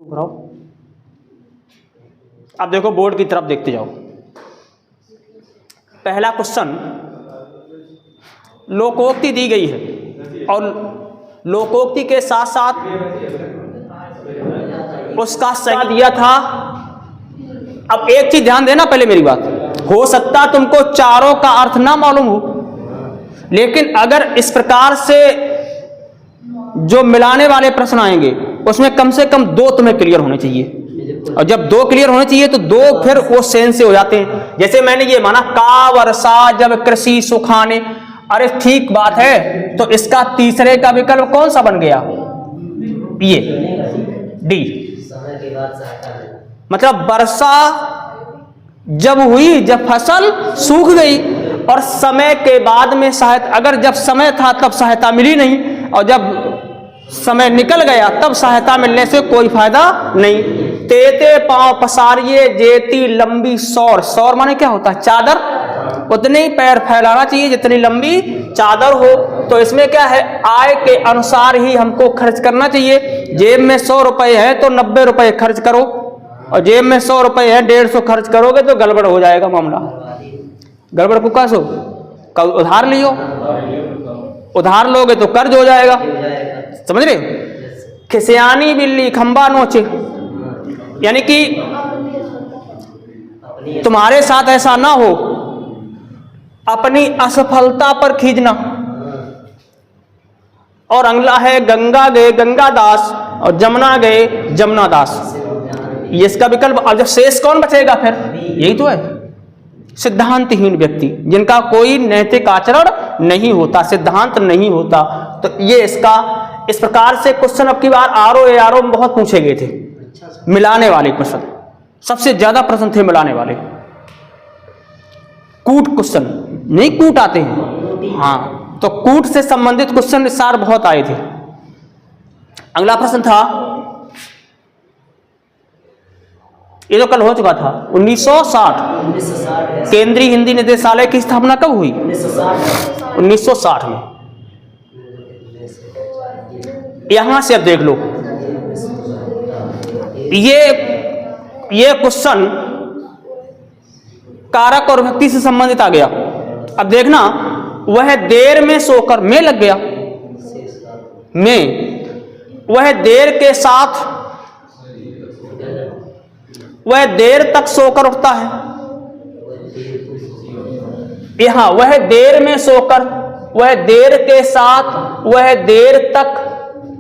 अब देखो बोर्ड की तरफ देखते जाओ। पहला क्वेश्चन, लोकोक्ति दी गई है और लोकोक्ति के साथ साथ उसका सही दिया था। अब एक चीज ध्यान देना पहले मेरी बात, हो सकता तुमको चारों का अर्थ ना मालूम हो, लेकिन अगर इस प्रकार से जो मिलाने वाले प्रश्न आएंगे उसमें कम से कम दो तुम्हें क्लियर होने चाहिए, और जब दो क्लियर होने चाहिए तो दो फिर वो सेंस से हो जाते हैं। जैसे मैंने ये माना का वर्षा जब कृषि सुखाने, अरे ठीक बात है, तो इसका तीसरे का विकल्प कौन सा बन गया? ये डी। मतलब वर्षा जब हुई, जब फसल सूख गई और समय के बाद में सहायता, अगर जब समय था तब सहायता मिली नहीं और जब समय निकल गया तब सहायता मिलने से कोई फायदा नहीं। तेते पांव पसारिए जेती लंबी सौर, सौर माने क्या होता है? चादर। उतने ही पैर फैलाना चाहिए जितनी लंबी चादर हो। तो इसमें क्या है, आय के अनुसार ही हमको खर्च करना चाहिए। जेब में 100 रुपए है तो 90 रुपए खर्च करो, और जेब में 100 रुपए है 150 खर्च करोगे तो गड़बड़ हो जाएगा मामला। गड़बड़ को कैसे? उधार लियो, उधार लोगे तो कर्ज हो जाएगा, समझ रहे? खिसियानी बिल्ली खंबा नोचे, यानी कि तुम्हारे साथ ऐसा ना हो, अपनी असफलता पर खींचना। और अगला है गंगा गए गंगादास और जमुना गए जमुनादास, ये इसका विकल्प। अब जब शेष कौन बचेगा फिर? यही तो है, सिद्धांतहीन व्यक्ति जिनका कोई नैतिक आचरण नहीं होता, सिद्धांत नहीं होता। तो ये इसका इस प्रकार से क्वेश्चन अब की बार आरओ में बहुत पूछे गए थे। मिलाने वाले क्वेश्चन सबसे ज्यादा प्रश्न थे, मिलाने वाले। कूट क्वेश्चन नहीं, कूट आते हैं, हाँ, तो कूट से संबंधित क्वेश्चन इस साल बहुत आए थे। अगला प्रश्न था, ये तो कल हो चुका था, 1960 केंद्रीय हिंदी निदेशालय की स्थापना कब हुई? 1960 में। यहां से अब देख लो, ये क्वेश्चन कारक और विभक्ति से संबंधित आ गया। अब देखना, वह देर में सोकर, में लग गया, में, वह देर के साथ, वह देर तक सोकर उठता है। यहां वह देर में सोकर, वह देर के साथ, वह देर तक,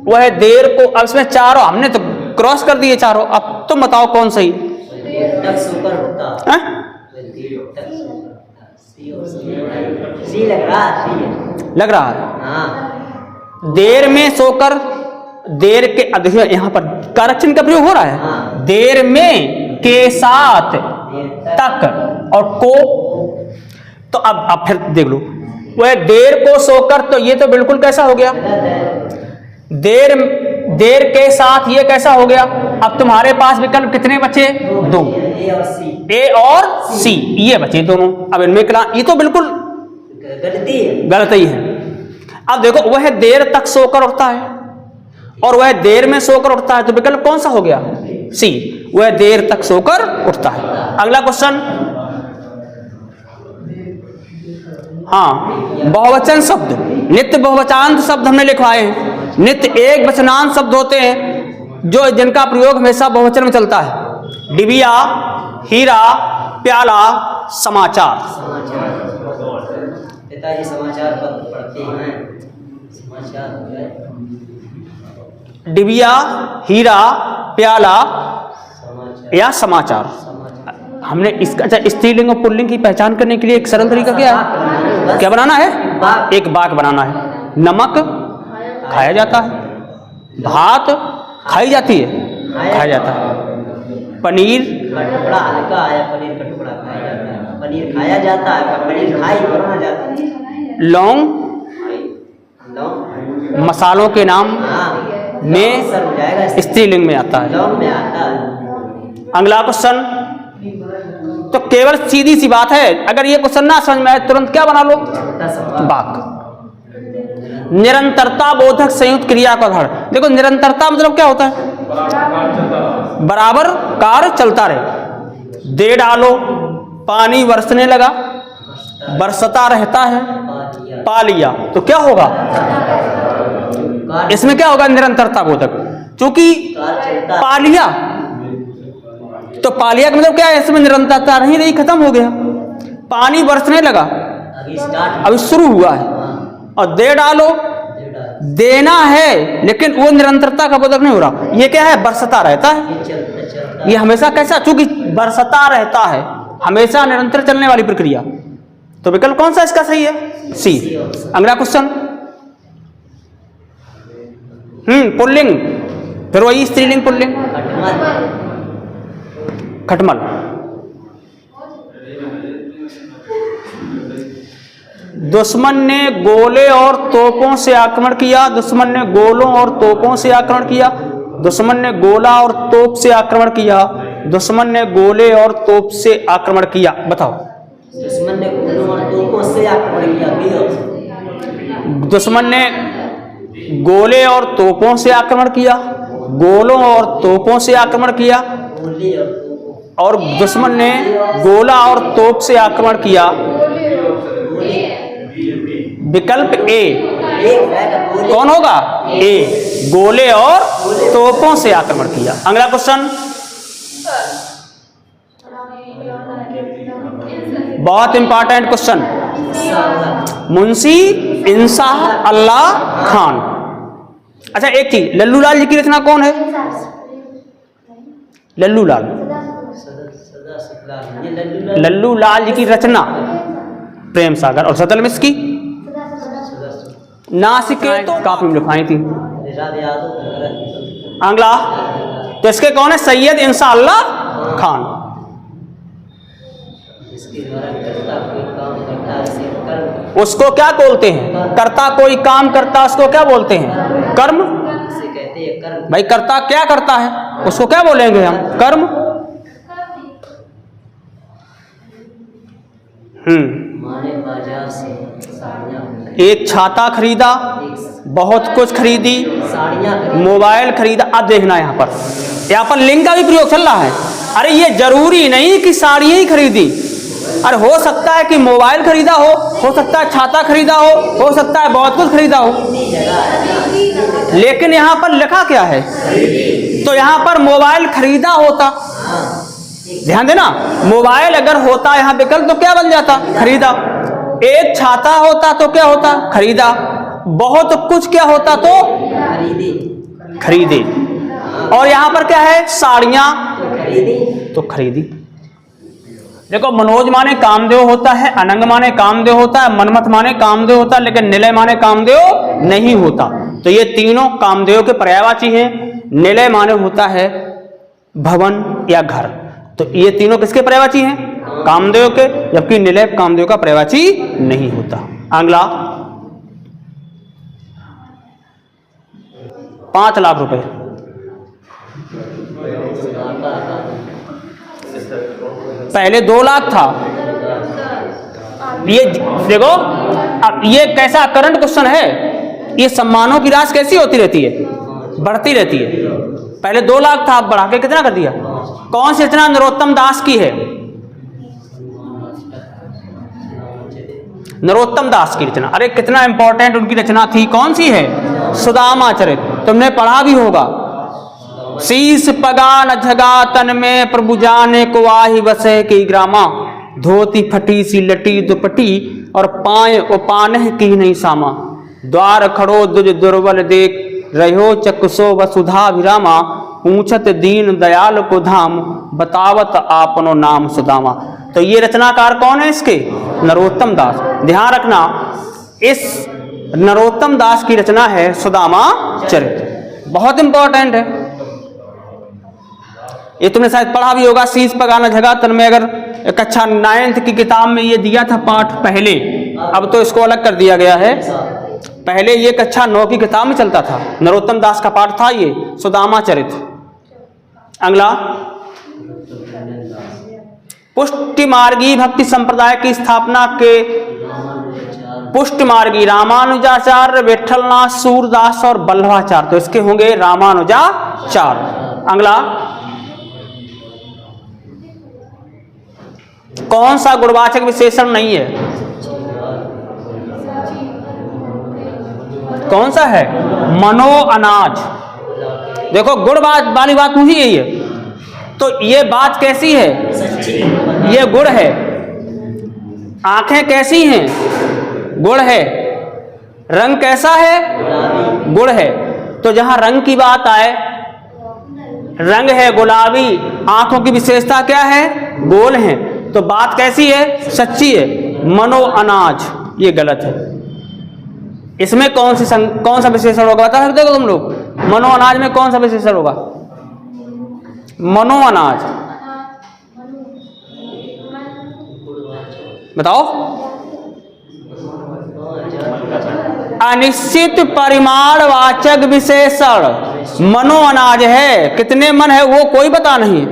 वह देर को, अब इसमें चारों हमने तो क्रॉस कर दिए चारों, अब तुम बताओ कौन सही? तक सोकर उठता है? लग रहा है, हाँ। देर में सोकर, देर के, देखिए यहां पर कारक चिन्ह का प्रयोग हो रहा है। हाँ। देर में के साथ तक और को, तो अब फिर देख लो, वह देर को सोकर, तो ये तो बिल्कुल कैसा हो गया? देर के साथ, ये कैसा हो गया? अब तुम्हारे पास विकल्प कितने बचे? दो, ए और सी, ये बचे दोनों। अब इनमें ये तो बिल्कुल गलती है। अब देखो, वह देर तक सोकर उठता है और वह देर में सोकर उठता है, तो विकल्प कौन सा हो गया? सी, वह देर तक सोकर उठता है। अगला क्वेश्चन, हाँ, बहुवचन शब्द, नित्य बहुवचनांत शब्द हमने लिखवाए हैं। नित्य एक वचनांत शब्द होते हैं जो जिनका प्रयोग हमेशा बहुवचन में चलता है। डिबिया, हीरा, प्याला, समाचार। पिताजी समाचार पत्र पढ़ते हैं, डिबिया, हीरा, प्याला या समाचार। हमने इसका स्त्रीलिंग और पुल्लिंग की पहचान करने के लिए एक सरल तरीका क्या है? क्या बनाना है? एक वाक्य बनाना है। नमक खाया जाता है, भात खाई जाती है, खाया जाता है, पनीर का टुकड़ा हल्का है, पनीर का टुकड़ा खाया जाता है, पनीर खाया जाता है, पनीर खाई बनाया जाता है। लौंग मसालों के नाम में स्त्रीलिंग में आता है। अगला क्वेश्चन, तो केवल सीधी सी बात है, अगर ये क्वेश्चन ना समझ में आए तुरंत क्या बना लो? वाक्य। निरंतरता बोधक संयुक्त क्रिया का उदाहरण देखो। निरंतरता मतलब क्या होता है? बराबर कार्य चलता रहे। दे डालो, पानी बरसने लगा, बरसता रहता है, पा लिया, तो क्या होगा? इसमें क्या होगा? निरंतरता बोधक, क्योंकि पा लिया, तो पा लिया का मतलब क्या है? इसमें निरंतरता नहीं रही, खत्म हो गया। पानी बरसने लगा, अभी शुरू हुआ है। और दे डालो, देना है, लेकिन वो निरंतरता का बोधक नहीं हो रहा। ये क्या है? बरसता रहता है। ये हमेशा कैसा? चूंकि बरसता रहता है, हमेशा निरंतर चलने वाली प्रक्रिया। तो विकल्प कौन सा इसका सही है? सी। अगला क्वेश्चन, पुल्लिंग, फिर वही स्त्रीलिंग पुल्लिंग। खटमल। दुश्मन ने गोले और तोपों से आक्रमण किया। दुश्मन ने गोलों और तोपों से आक्रमण किया। दुश्मन ने गोला और तोप से आक्रमण किया। दुश्मन ने गोले और तोप से आक्रमण किया। बताओ। दुश्मन ने गोलों और तोपों से आक्रमण किया। दुश्मन ने गोले और तोपों से आक्रमण किया। गोलों और तोपों से आक्रमण किया। और दुश्मन ने गोला और तोप से आक्रमण किया। विकल्प ए कौन होगा? ए, गोले और तोपों से आक्रमण किया। अगला क्वेश्चन, बहुत इंपॉर्टेंट क्वेश्चन। मुंशी इंसाह अल्लाह खान। अच्छा एक चीज, लल्लू लाल जी की रचना कौन है? लल्लू लाल, लल्लू लाल जी की रचना प्रेम सागर। और सतलमिस की नासिके तो काफी में लिखाई थी। अगला, तो इसके कौन है? सैयद इंसाह अल्लाह खान। उसको क्या बोलते हैं? कर्ता कोई काम करता, उसको क्या बोलते हैं? कर्म। भाई कर्ता क्या करता है, उसको क्या बोलेंगे हम? कर्म। एक छाता खरीदा, बहुत कुछ खरीदी, मोबाइल खरीदा। अब देखना यहाँ पर लिंग का भी प्रयोग चल रहा है। अरे ये जरूरी नहीं कि साड़ियाँ ही खरीदी। अरे हो सकता है कि मोबाइल खरीदा हो सकता है छाता खरीदा हो सकता है बहुत कुछ खरीदा हो, लेकिन यहाँ पर लिखा क्या है? तो यहाँ पर मोबाइल खरीदा होता, ध्यान देना, मोबाइल अगर होता यहाँ विकल्प तो क्या बन जाता? खरीदा। एक छाता होता तो क्या होता? खरीदा। बहुत कुछ क्या होता? तो खरीदे। और यहाँ पर क्या है? साड़ियां तो खरीदी। देखो, मनोज माने कामदेव होता है, अनंग माने कामदेव होता है, मनमथ माने कामदेव होता है, लेकिन निलय माने कामदेव नहीं होता। तो ये तीनों कामदेव के पर्यायवाची हैं। निलय माने होता है भवन या घर, तो ये तीनों किसके पर्यायवाची हैं? कामदेव के, जबकि निलय कामदेव का पर्यायवाची नहीं होता। अगला, 5 लाख रुपए। पहले 2 लाख था। ये देखो, अब ये कैसा करंट क्वेश्चन है। ये सम्मानों की राशि कैसी होती रहती है? बढ़ती रहती है। पहले 2 लाख था, अब बढ़ा के कितना कर दिया? कौन सी रचना नरोत्तम दास की है? नरोत्तम दास की रचना। अरे कितना इंपॉर्टेंट उनकी रचना थी, कौन सी है? सुदामा चरित। तुमने पढ़ा भी होगा। शीस पगा न झगा तन में, प्रभु जाने को आही बसे की ग्रामा। धोती फटी सी लटी दुपटी, और पाए उपानह की नहीं सामा। द्वार खड़ो दुज दुर्बल देख, रहो चक्षुषो वसुधा विरामा। पूछत दीन दयाल को धाम, बतावत आपनो नाम सुदामा। तो ये रचनाकार कौन है इसके? नरोत्तम दास। ध्यान रखना, इस नरोत्तम दास की रचना है सुदामा चरित। बहुत इंपॉर्टेंट है, ये तुमने शायद पढ़ा भी होगा। शीश पगाना झगा तन में, अगर कक्षा 9th की किताब में ये दिया था पाठ पहले, अब तो इसको अलग कर दिया गया है। पहले ये कक्षा 9 की किताब में चलता था, नरोत्तम दास का पाठ था ये सुदामा चरित। अगला, पुष्टि मार्गी भक्ति संप्रदाय की स्थापना के पुष्टि मार्गी रामानुजाचार्य, विठलनाथ, सूरदास और बल्लभाचार्य। तो इसके होंगे रामानुजाचार्य। अगला, कौन सा गुणवाचक विशेषण नहीं है? कौन सा है? मनो अनाज। देखो गुण वाली बात मुझे यही है, तो ये बात कैसी है? ये गुण है। आंखें कैसी हैं? गुण है। रंग कैसा है? गुण है। तो जहां रंग की बात आए, रंग है गुलाबी, आंखों की विशेषता क्या है? गोल है, तो बात कैसी है? सच्ची है। मनो अनाज ये गलत है। इसमें कौन सा विशेषण होगा बता सकते हो तुम लोग? मनो अनाज में कौन सा विशेषण होगा? मनो अनाज बताओ। अनिश्चित परिमाणवाचक विशेषण मनो अनाज है। कितने मन है वो कोई पता नहीं।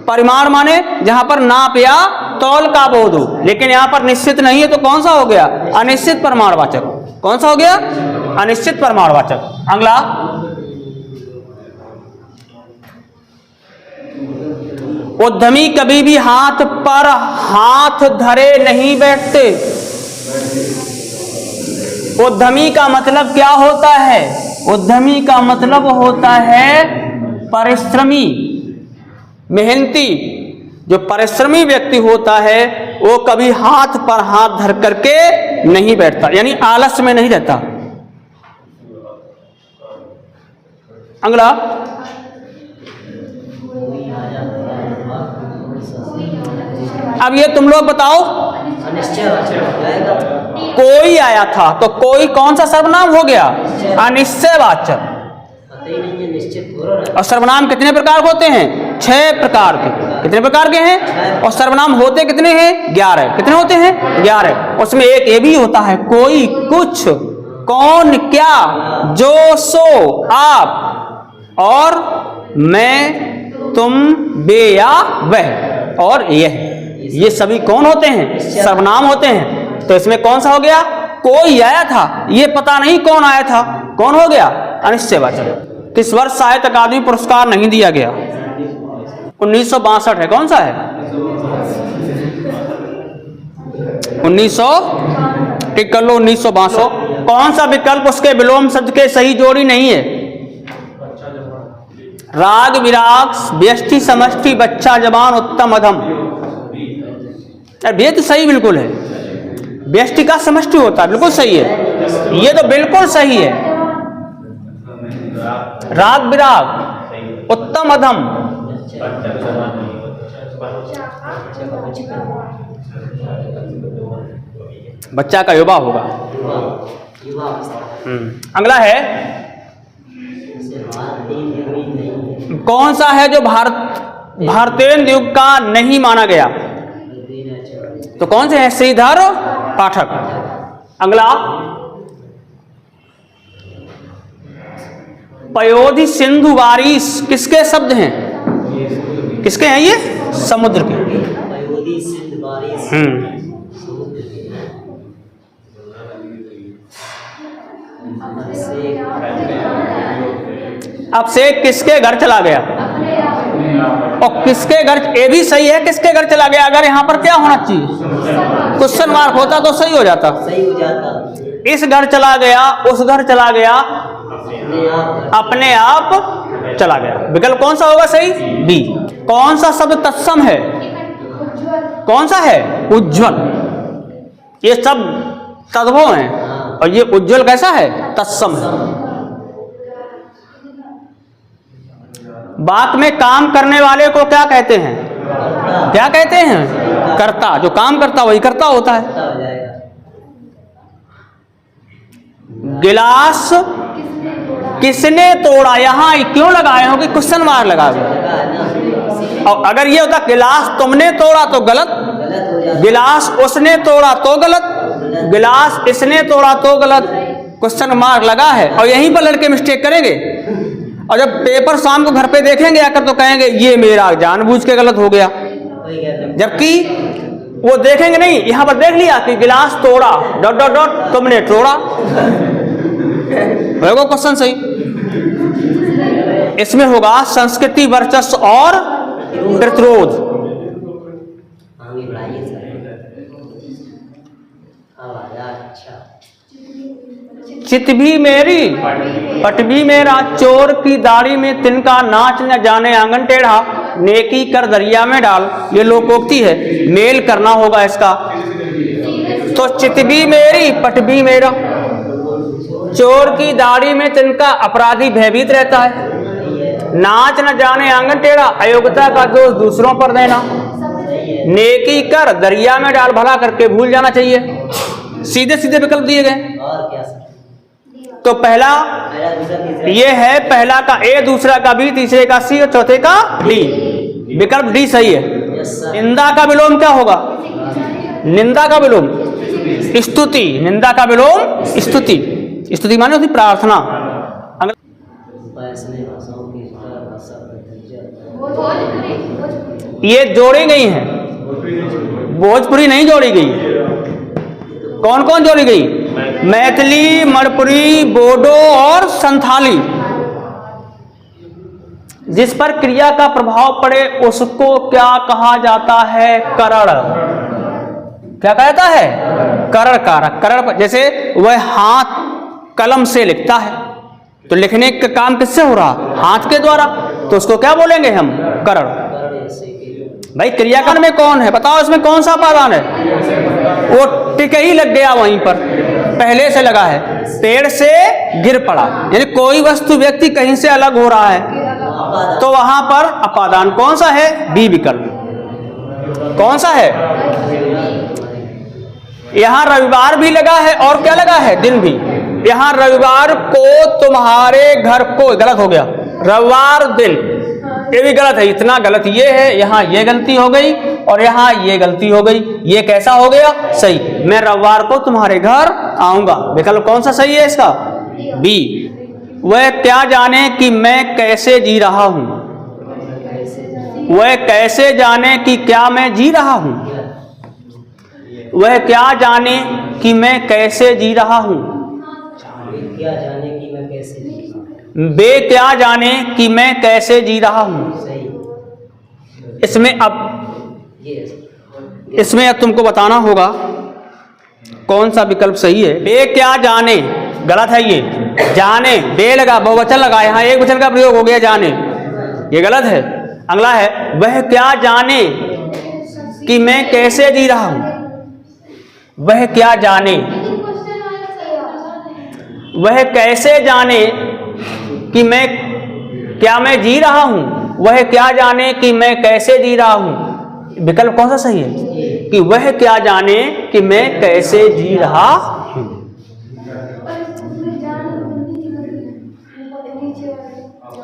परिमाण माने जहां पर नाप या तौल का बोध हो, लेकिन यहां पर निश्चित नहीं है, तो कौन सा हो गया? अनिश्चित परिमाणवाचक। कौन सा हो गया? अनिश्चित परिमाणवाचक। अगला, उद्यमी कभी भी हाथ पर हाथ धरे नहीं बैठते। उद्यमी का मतलब क्या होता है? उद्यमी का मतलब होता है परिश्रमी, मेहनती। जो परिश्रमी व्यक्ति होता है वो कभी हाथ पर हाथ धर करके नहीं बैठता, यानी आलस में नहीं रहता। अगला, अब ये तुम लोग बताओ, कोई आया था तो कोई कौन सा सर्वनाम हो गया? अनिश्चयवाचक। और सर्वनाम कितने प्रकार होते हैं? 6 प्रकार के। कितने प्रकार के हैं? और सर्वनाम होते कितने हैं? 11। कितने होते हैं? 11। उसमें एक ये भी होता है, कोई, कुछ, कौन, क्या, जो, सो, आप, और मैं, तुम, वे या वह, और यह। ये सभी कौन होते हैं? सर्वनाम होते हैं। तो इसमें कौन सा हो गया? कोई आया था, ये पता नहीं कौन आया था, कौन हो गया? अनिश्चयवाचक। किस वर्ष साहित्य अकादमी पुरस्कार नहीं दिया गया? 1962 है। कौन सा है? 1962। कौन सा विकल्प उसके विलोम शब्द के सही जोड़ी नहीं है? राग, विराग, व्यष्टि, समष्टि, बच्चा, जवान, उत्तम, अधम। ये तो सही बिल्कुल है। व्यष्टि का समष्टि होता है, बिल्कुल सही है। ये तो बिल्कुल सही है। राग, विराग, उत्तम, अधम। बच्चा का युवा होगा। अगला है, कौन सा है जो भारतेंद्र युग का नहीं माना गया? तो कौन से हैं? श्रीधर पाठक। अगला, पयोधि, सिंधु, वारिस किसके शब्द हैं? किसके हैं ये? समुद्र के। अब से किसके घर चला गया? और किसके घर? ये भी सही है, किसके घर चला गया। अगर यहाँ पर क्या होना चाहिए? क्वेश्चन मार्क होता तो सही हो जाता। इस घर चला गया, उस घर चला गया, अपने आप चला गया। विकल्प कौन सा होगा सही? बी। कौन सा शब्द तत्सम है? कौन सा है? उज्ज्वल। ये सब तद्भव हैं, और ये उज्ज्वल कैसा है? तत्सम है। बात में काम करने वाले को क्या कहते हैं? क्या कहते हैं? कर्ता। जो काम करता वही कर्ता होता है। गिलास किसने तोड़ा? यहां क्यों लगाए हो कि क्वेश्चन मार्क लगा दिया। और अगर ये होता गिलास तुमने तोड़ा तो गलत, गिलास उसने तोड़ा तो गलत, गिलास इसने तोड़ा तो गलत। क्वेश्चन मार्क लगा है, और यहीं पर लड़के मिस्टेक करेंगे। और जब पेपर शाम को घर पे देखेंगे आकर तो कहेंगे ये मेरा जानबूझ के गलत हो गया, जबकि वो देखेंगे नहीं। यहां पर देख लिया कि गिलास तोड़ा डॉट डॉट डॉट तुमने तोड़ा, क्वेश्चन सही। इसमें होगा संस्कृति वर्चस्व और प्रतिरोध। आगे बढ़ाइए सर। अच्छा। चित भी मेरी पट भी मेरा, चोर की दाढ़ी में तिनका, नाच न जाने आंगन टेढ़ा, नेकी कर दरिया में डाल। ये लोकोक्ति है, मेल करना होगा इसका। तो चित भी मेरी पट भी मेरा, चोर की दाढ़ी में तिनका, अपराधी भयभीत रहता है। नाच न जाने आंगन टेढ़ा, अयोग्यता का दोष दूसरों पर देना। नेकी कर दरिया में डाल, भला करके भूल जाना चाहिए। सीधे सीधे विकल्प दिए गए। और क्या सर? तो पहला पहला दूसरा तीसरा। ये है, पहला का ए, दूसरा का बी, तीसरे का सी और चौथे का डी। विकल्प डी सही है। Yes sir. निंदा का विलोम क्या होगा? निंदा का विलोम स्तुति। निंदा का विलोम स्तुति। स्तुति माने होती प्रार्थना। वैष्णव भाषाओं की भाषा ये जोड़ी गई हैं, भोजपुरी नहीं जोड़ी गई। कौन कौन जोड़ी गई? मैथिली, मणिपुरी, बोडो और संथाली। जिस पर क्रिया का प्रभाव पड़े उसको क्या कहा जाता है? करण। क्या कहा जाता है? करण कारक। करण जैसे वह हाथ कलम से लिखता है, तो लिखने का काम किससे हो रहा? हाथ के द्वारा, तो उसको क्या बोलेंगे हम? करण। भाई क्रियाकरण में कौन है बताओ, इसमें कौन सा उपादान है? वो टिक ही लग गया वहीं पर, पहले से लगा है। पेड़ से गिर पड़ा, यानी कोई वस्तु व्यक्ति कहीं से अलग हो रहा है, तो वहां पर अपादान कौन सा है? बी विकल्प। कौन सा है? यहां रविवार भी लगा है और क्या लगा है? दिन भी। यहां रविवार को तुम्हारे घर को, गलत हो गया, रविवार दिन, ये भी गलत है। इतना गलत ये है, यहां ये गलती हो गई और यहां ये गलती हो गई। ये कैसा हो गया? सही। मैं रविवार को तुम्हारे घर आऊंगा। विकल्प कौन सा सही है इसका? बी। वह क्या जाने कि मैं कैसे जी रहा हूं। वह कैसे जाने कि क्या मैं जी रहा हूं। वह क्या जाने कि मैं कैसे जी रहा हूं। क्या जाने कि मैं कैसे जी रहा हूं। वे क्या जाने कि मैं कैसे जी रहा हूं। सही। इसमें अब तुमको बताना होगा कौन सा विकल्प सही है। वे क्या जाने, गलत है ये। जाने, बे लगा, बहुवचन लगा, यहां एक वचन का प्रयोग हो गया जाने, ये गलत है। अगला है, वह क्या जाने कि मैं कैसे जी रहा हूं। वह क्या जाने, वह कैसे जाने कि मैं मैं जी रहा हूं। वह क्या जाने कि मैं कैसे जी रहा हूं। विकल्प कौन सा सही है? कि वह क्या जाने कि मैं कैसे जी रहा हूं।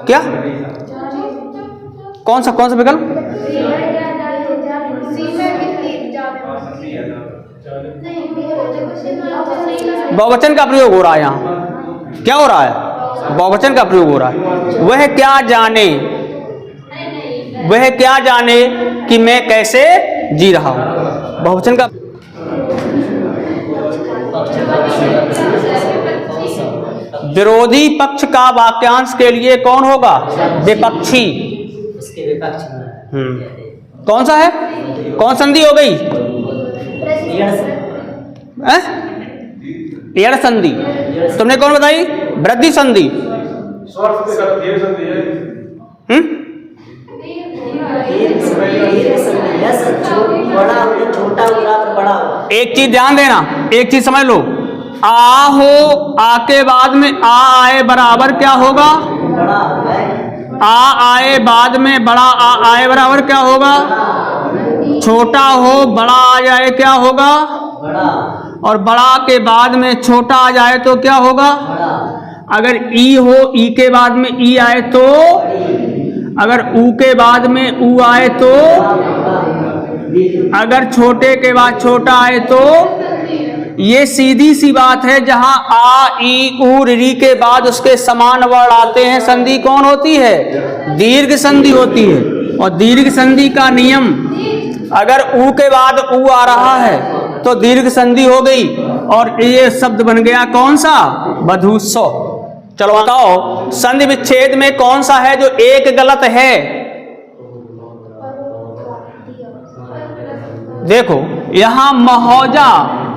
क्या? कौन सा विकल्प? बहुवचन का प्रयोग हो रहा है यहां। क्या हो रहा है? बहुवचन का प्रयोग हो रहा है। वह क्या जाने, वह क्या जाने कि मैं कैसे जी रहा हूं। बहुवचन का विरोधी पक्ष का वाक्यांश के लिए कौन होगा? विपक्षी। उसके विपक्ष में कौन सा है? कौन संधि हो गई? एड़ संधि। तुमने कौन बताई? वृद्धि संधि। एक चीज ध्यान देना, एक चीज समझ लो। आ हो, आ के बाद में आ आए बराबर क्या होगा? आ आए बाद में बड़ा आ आए बराबर क्या होगा? छोटा हो, बड़ा आ जाए क्या होगा? और बड़ा के बाद में छोटा आ जाए तो क्या होगा? अगर ई हो, ई के बाद में ई आए तो, अगर ऊ के बाद में ऊ आए तो, अगर छोटे के बाद छोटा आए तो, ये सीधी सी बात है। जहां आ ई ऊ री के बाद उसके समान वर्ण आते हैं, संधि कौन होती है? दीर्घ संधि होती है। और दीर्घ संधि का नियम, अगर ऊ के बाद ऊ आ रहा है तो दीर्घ संधि हो गई और ये शब्द बन गया कौन सा? वधूसव। चलो बताओ संधि विच्छेद में कौन सा है जो एक गलत है? देखो यहां महोजा,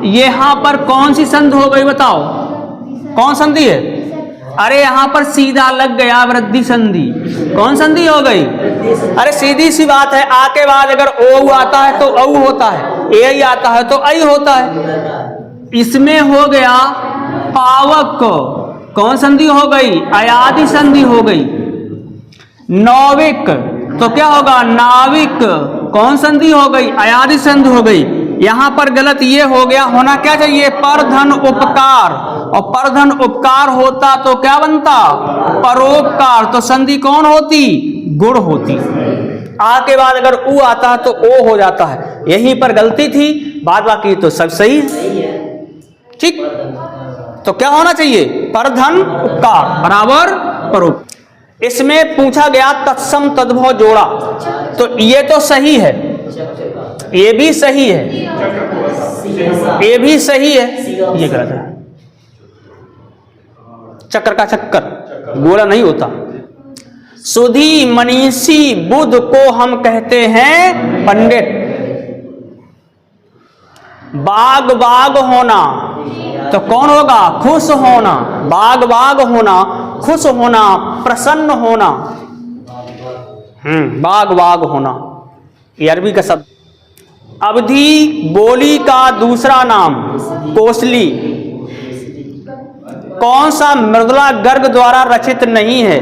यहां पर कौन सी संधि हो गई बताओ, कौन संधि है? अरे यहां पर सीधा लग गया वृद्धि संधि। कौन संधि हो गई? अरे सीधी सी बात है, आ के बाद अगर ओ आता है तो औ होता है, ए आता है तो ऐ होता है। इसमें हो गया पावक, कौन संधि हो गई? अयादि संधि हो गई। नौविक तो क्या होगा? नाविक, कौन संधि हो गई? अयादि संधि हो गई। यहां पर गलत ये हो गया, होना क्या चाहिए? परधन उपकार, और परधन उपकार होता तो क्या बनता? परोपकार। तो संधि कौन होती? गुण होती। आ के बाद अगर उ आता है तो ओ हो जाता है, यहीं पर गलती थी, बाद बाकी तो सब सही है। ठीक, तो क्या होना चाहिए? परधन उपकार बराबर परोप। इसमें पूछा गया तत्सम तद्भव जोड़ा, तो ये तो सही है, ये भी सही है, ये भी सही है, ये गलत है। चक्कर का चक्कर, गोला नहीं होता। सुधी मनीषी बुध को हम कहते हैं पंडित। बाग बाग होना तो कौन होगा? खुश होना। बाग बाग होना, खुश होना, प्रसन्न होना। बाग बाग होना, ये अरबी का शब्द। अवधि बोली का दूसरा नाम कोसली। कौन सा मृदुला गर्ग द्वारा रचित नहीं है?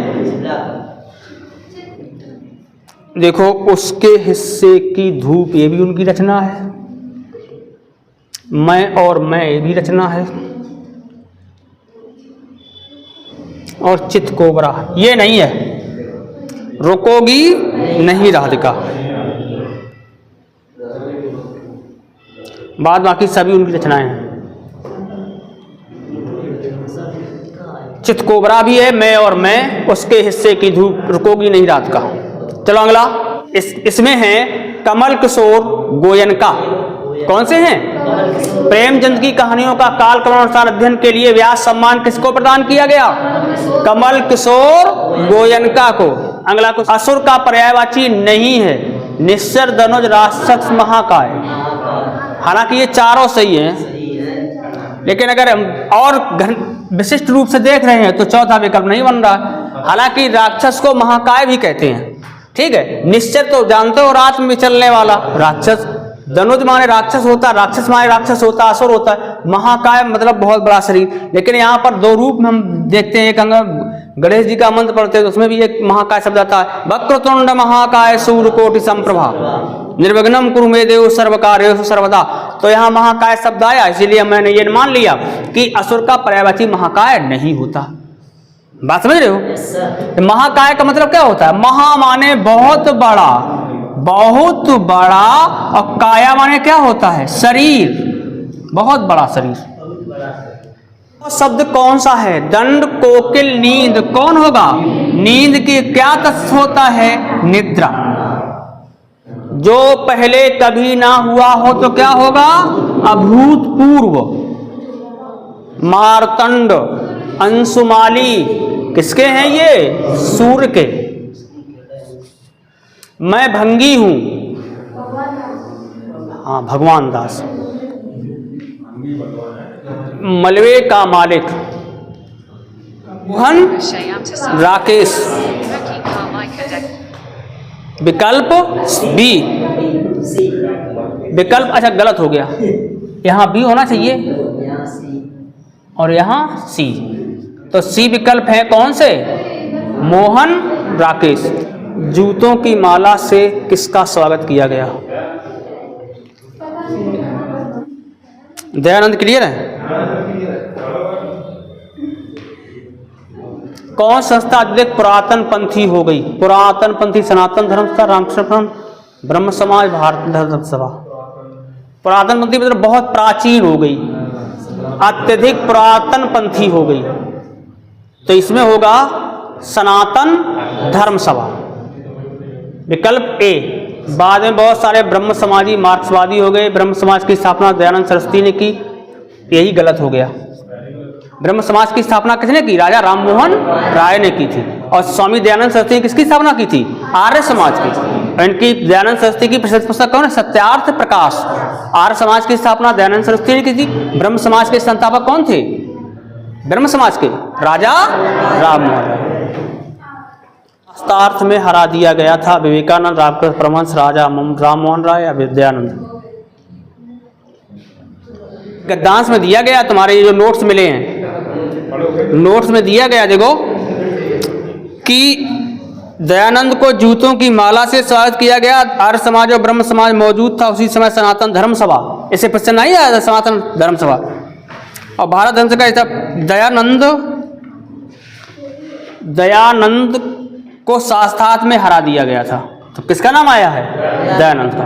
देखो उसके हिस्से की धूप, ये भी उनकी रचना है। मैं और मैं, ये भी रचना है। और चित कोबरा, ये नहीं है। रुकोगी नहीं राधिका, बाद बाकी सभी उनकी रचनाएं हैं। चित कोबरा भी है, मैं और मैं, उसके हिस्से की धूप, रुकोगी नहीं रात का। चलो अगला, इसमें है कमल किशोर गोयनका। कौन से हैं? प्रेमचंद की कहानियों का काल क्रमानुसार अध्ययन के लिए व्यास सम्मान किसको प्रदान किया गया? कमल किशोर गोयनका को। अगला कुछ, असुर का पर्यायवाची नहीं है, निश्चर, धनुज, राक्षस, महाकाय। हालांकि ये चारों सही हैं, लेकिन अगर हम और विशिष्ट रूप से देख रहे हैं तो चौथा विकल्प नहीं बन रहा। हालांकि राक्षस को महाकाय भी कहते हैं, ठीक है। निश्चर तो जानते हो, रात में चलने वाला राक्षस। धनुज माने राक्षस होता, राक्षस माने राक्षस होता, असुर होता है। महाकाय मतलब बहुत बड़ा शरीर। लेकिन यहाँ पर दो रूप में हम देखते हैं, एक गणेश जी का मंत्र पढ़ते हैं तो उसमें भी एक महाकाय शब्द आता है, वक्रतुंड महाकाय सूर्यकोटि संप्रभा निर्विघ्नं कुरु मे देव सर्वकार्येषु सर्वदा। तो यहाँ महाकाय शब्द आया, इसीलिए मैंने ये मान लिया कि असुर का पर्यायवाची महाकाय नहीं होता। बात समझ रहे हो? महाकाय का मतलब क्या होता है? महा माने बहुत बड़ा, बहुत बड़ा, और काया माने क्या होता है? शरीर, बहुत बड़ा शरीर। शब्द कौन सा है? दंड, कोकिल, नींद। कौन होगा? नींद की क्या तत्व होता है? निद्रा। जो पहले कभी ना हुआ हो तो क्या होगा? अभूतपूर्व। मार्तंड, अंशुमाली, किसके हैं ये? सूर्य के। मैं भंगी हूं, हाँ भगवान दास। मलबे का मालिक मोहन राकेश। विकल्प बी, विकल्प अच्छा गलत हो गया, यहाँ बी होना चाहिए और यहाँ सी। तो सी विकल्प है कौन से? मोहन राकेश। जूतों की माला से किसका स्वागत किया गया? दयानंद क्लियर है? कौन संस्था अधिक पुरातन पंथी हो गई? पुरातन पंथी सनातन धर्म संस्था, रामकृष्ण ब्रह्म समाज, भारत धर्म सभा। पुरातन पंथी मतलब बहुत प्राचीन हो गई, अत्यधिक पुरातन पंथी हो गई, तो इसमें होगा सनातन धर्म सभा। विकल्प ए। बाद में बहुत सारे ब्रह्म समाजी मार्क्सवादी हो गए, ब्रह्म समाज की स्थापना दयानंद सरस्वती ने की, यही गलत हो गया। ब्रह्म समाज की स्थापना किसने की? राजा राम मोहन राय ने की थी। और स्वामी दयानंद सरस्वती ने किसकी स्थापना की थी? आर्य समाज की। इनकी दयानंद सरस्वती की प्रसिद्ध पुस्तक कौन है? सत्यार्थ प्रकाश। आर्य समाज की स्थापना दयानंद सरस्वती ने की थी। ब्रह्म समाज के संस्थापक कौन थे? ब्रह्म समाज के राजा राम मोहन राय। शास्त्रार्थ में हरा दिया गया था विवेकानंद, रामकृष्ण परमहंस, राजा राम मोहन राय या विद्यानंद? गद्यांश में दिया गया, तुम्हारे ये जो नोट्स मिले हैं, नोट्स में दिया गया देखो कि दयानंद को जूतों की माला से स्वागत किया गया। आर्य समाज और ब्रह्म समाज मौजूद था उसी समय सनातन धर्म सभा। इसे प्रश्न नहीं आया था सनातन धर्म सभा। और भारत धर्म सभा का दयानंद को शास्त्रार्थ में हरा दिया गया था। तो किसका नाम आया है? दयानंद का।